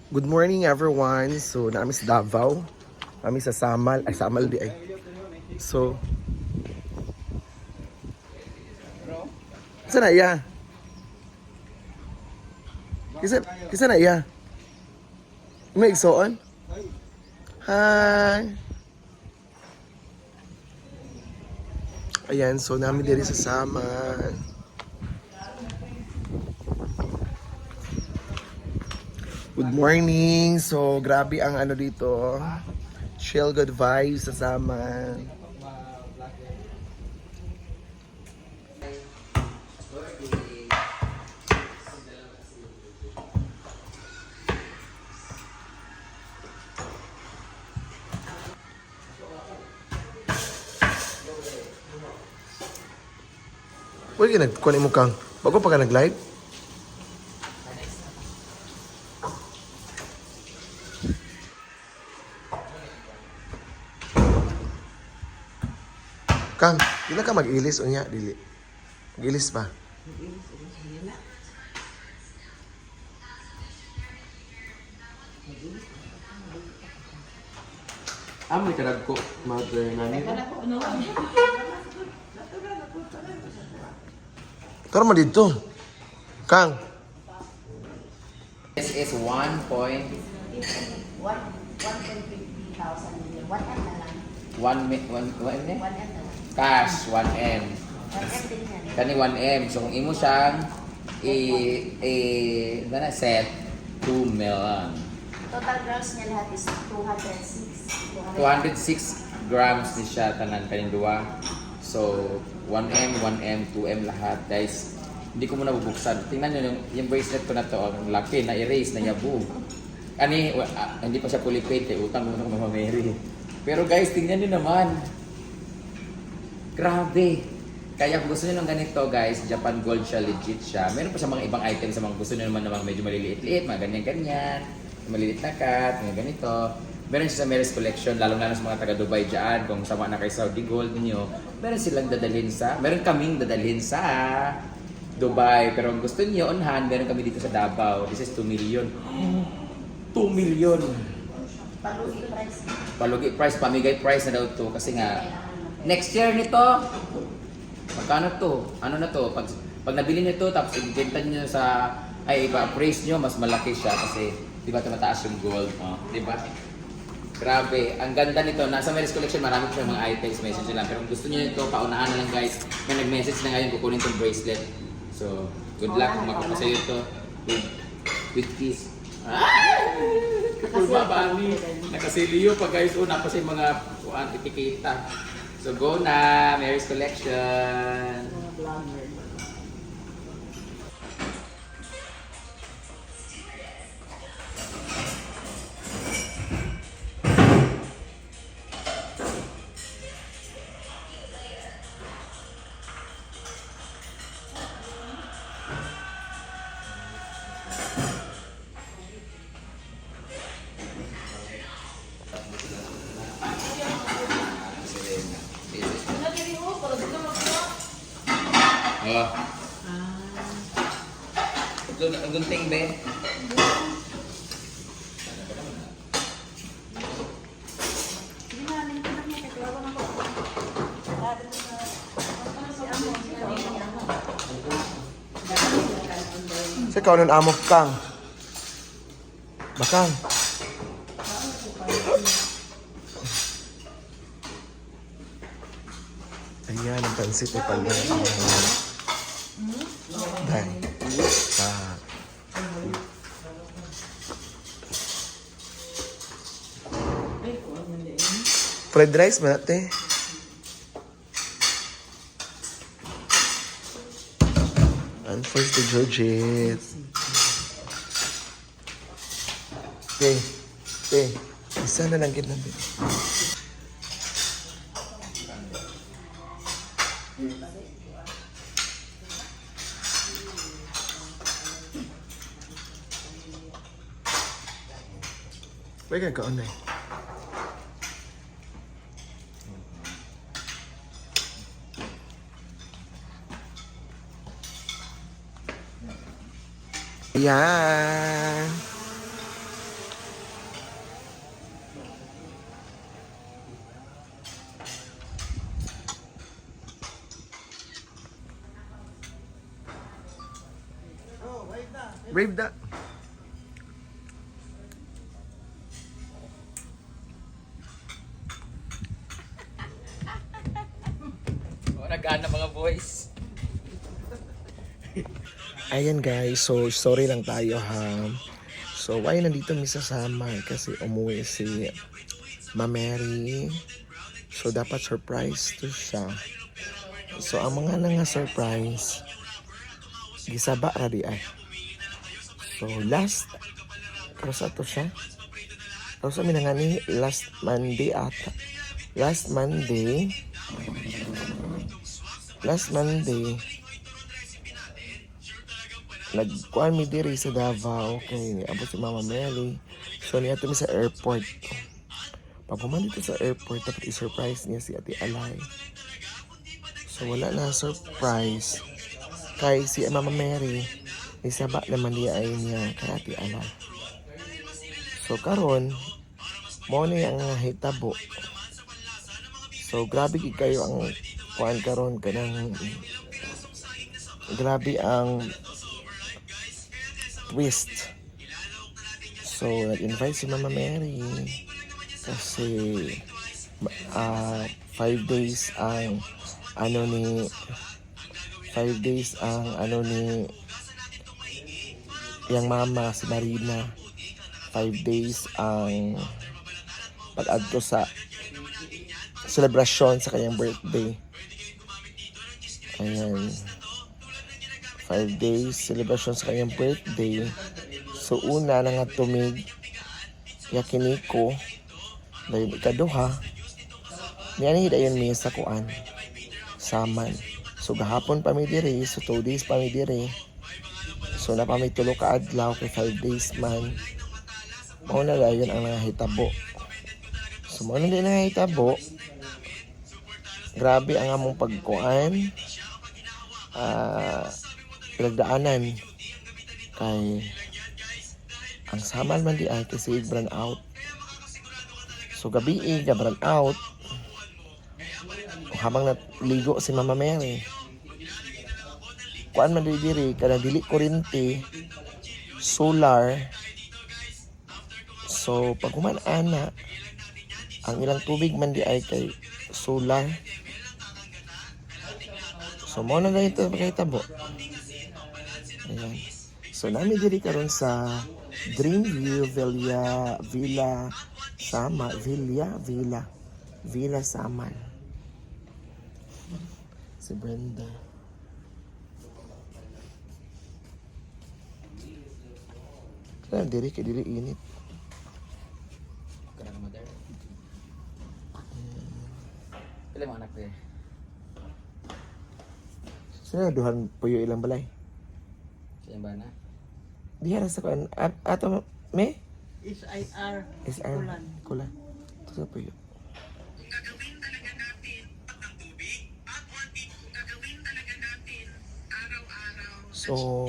Good morning everyone. So, namin sa Davao. Kami sa Samal. Ay, Samal di ay. So, kisa na iya? Kisa na iya? May igsoon? Hi! Ayan, so namin diri sa Samal. Good morning! So, grabe ang ano dito. Chill, good vibes sa Samal. Wala ka nagkuhan mo kang bago pa ka nag-live? Kang, dila ka mag-ilis o niya, dili. Mag-ilis pa. May karag ko, mother namin. Tara mo dito. Kang. This is 1 point 150,000 million. 1M na lang. 1 1 1M na lang. cash 1M. 1M din yan. Kani 1M. So kung imo siyang set 2 million. Total gross niya lahat is 206. 206 grams ni siya tanan kaning duwa. So 1M, 1M, 2M lahat guys. Hindi ko muna bubuksan. Tingnan nyo yung bracelet ko na to. Ang laki na erase na yabu. Hindi pa siya fully paid. Utang muna ko Mama Mary. Pero guys, tingnan nyo naman. Grabe. Kaya kung gusto nyo ng ganito guys, Japan Gold siya, legit siya. Meron pa siya mga ibang items sa mga gusto nyo naman medyo maliliit-liit, mga ganyan-ganyan. Maliliit na cut, mga ganito. Meron siya sa Mary's Collection, lalo-lalo sa mga taga-Dubai dyan. Kung sama na kay Saudi Gold niyo, meron silang dadalhin meron kaming dadalhin sa Dubai. Pero kung gusto niyo on hand, meron kami dito sa Davao. This is 2 million. 2 million! Palugi price. Palugi price, pamigay price na daw to. Kasi nga, next year nito, magkano to? Ano na to? Pag nabili niyo to, tapos ibigenta niyo sa, ipa-appraise niyo, mas malaki siya. Kasi, di ba tumataas yung gold? Oh, di ba? Grabe, ang ganda nito. Nasa Mary's Collection, marami po yung mga items, message lang. Pero kung gusto niyo ito, paunahan na lang guys. May nag-message na ngayon, kukunin itong bracelet. So, good luck kung magpapasayo ito with kiss. Kurbabani. Nakasiliyo pa guys. Napa sa mga etiketa. So, go na! Mary's Collection! Mga vlogger. Oh. Ang gunting be. Sa ikaw nun amok Kang. Bakang. Ayan, ang pansit ay pala. Dahil. Fried rice ba natin? And first to Georgette. Okay. Isa na lang kita. Wait ka online. Ayan. Brave that. Nagana mga boys. Ayan guys, so sorry lang tayo ha. So why nandito mi sa Samar? Kasi umuwi si Ma Mary. So dapat surprise to siya. So ang mga nga surprise, gisaba ra di ay. So last, pero sa to siya? Pero sa minangani, last Monday ata. Last Monday, nagkuhan mi diri sa Davao kay abot si Mama Mary. So niya mi sa airport. Pag puman dito sa airport, dapat i-surprise niya si Ate Alay. So wala na surprise kay si Mama Mary. Isaba naman niya ay niya kay Ate Alay. So karon mo ni ang hitabo. So grabe gid kayo ang kuan karon kanang grabe ang twist. So nag-invite si Mama Mary kasi 5 days ang ano ni 5 days ang ano ni yang mama si Marina. 5 days ang pag-adto sa celebration sa kanyang birthday. Ayan. 5 days celebration sa kanyang birthday. So una na nga tumig yakiniko dahil ikaduha niya dayon mi sa kuan saman. So gahapon pa mi diri, so 2 days pa mi diri. So na pa mi tulo ka adlaw kay 5 days man. Mao na dayon ang nahitabo. So mao na din nahitabo. Grabe ang among pagkuan. Pinagdaanan kay ang saman man di ay kasi brand out. So gabi brand out habang naligo si Mama Mary. Kuan man diri kada dili kuryente, solar. So pag human ana ang ilang tubig man di ay kay solar. So mo na dito pakitabo. Ayan. So nami diri karon sa Dreamview Villa Saman. Si Brenda. Kaya diri kay diri init. Kana ka mother. Pila mga anak dire? Sino duhan puyo ilang balay? Sa ba na? Diha sa kan ato me? SIR. SR kulan. Sa puyo. So,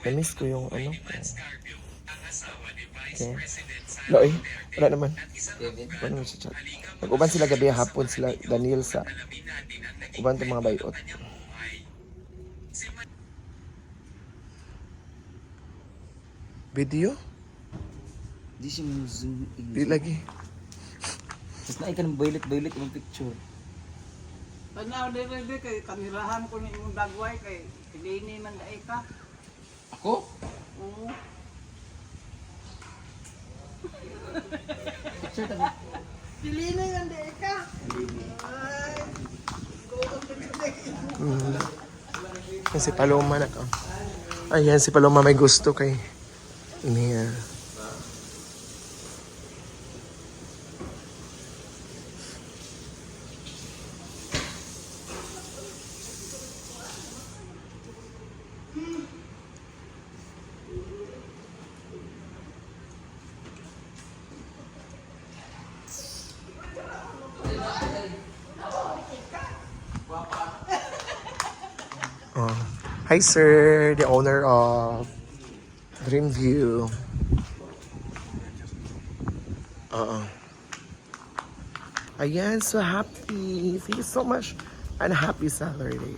na-miss ko yung ano ko. Okay. Loy, wala naman. Kevin. Wala naman sa chat. Nag-uban sila gabi hapon sila Daniel sa uban itong mga bayot. Video? Di siya mo zoom in. Di lagi. Tapos na ikan violet yung picture. Tanaw dire kay kamerahan ko ni imong dagway kay dili man dai ka. Ako? Oo. Picture tabi. Dili man dai ka. Ay. Si Paloma na ka. Ayan, si Paloma may gusto kay niya. Oh. Hi sir, the owner of Dreamview. Ayan, so happy. Thank you so much. And happy Saturday.